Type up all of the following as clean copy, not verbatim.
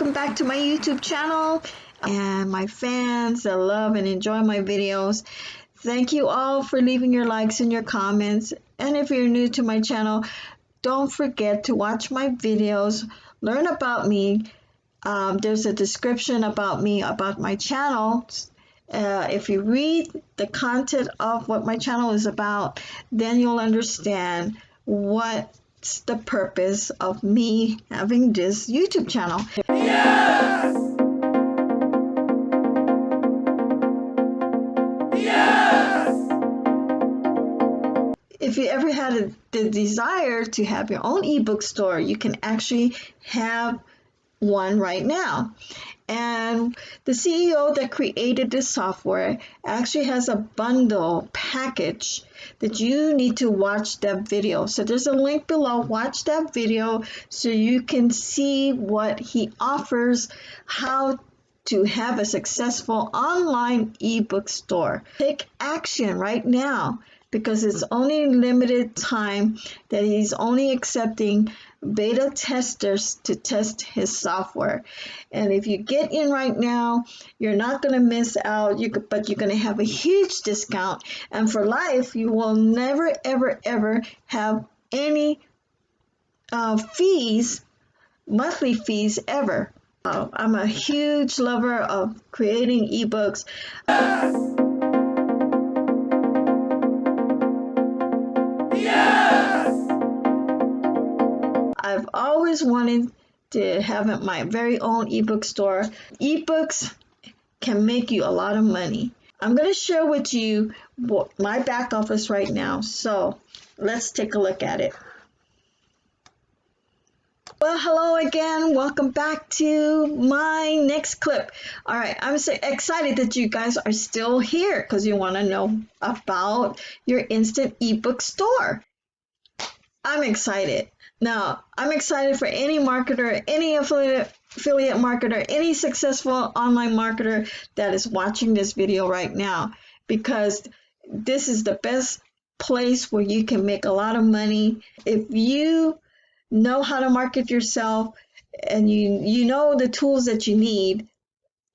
welcome back to my YouTube channel and my fans that love and enjoy my videos. Thank you all for leaving your likes and your comments. And if you're new to my channel, don't forget to watch my videos, learn about me. There's a description about me, about my channel. If you read the content of what my channel is about, then you'll understand what's the purpose of me having this YouTube channel. Yes! Yes! If you ever had the desire to have your own ebook store, you can actually have one right now. And the CEO that created this software actually has a bundle package that you need to watch that video. So there's a link below. Watch that video so you can see what he offers, how to have a successful online ebook store. Take action right now, because it's only limited time that he's only accepting beta testers to test his software. And if you get in right now, you're not going to miss out, but you're going to have a huge discount. And for life, you will never, ever, ever have any monthly fees ever. I'm a huge lover of creating ebooks. I've always wanted to have my very own ebook store. Ebooks can make you a lot of money. I'm going to share with you my back office right now. So let's take a look at it. Well, hello again. Welcome back to my next clip. All right, I'm so excited that you guys are still here because you want to know about your instant ebook store. I'm excited. Now, I'm excited for any marketer, any affiliate marketer, any successful online marketer that is watching this video right now, because this is the best place where you can make a lot of money. If you know how to market yourself and you know the tools that you need,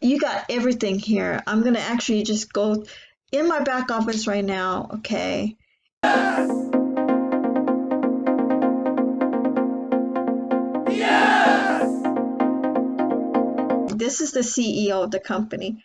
you got everything here. I'm going to actually just go in my back office right now, okay? This is the CEO of the company.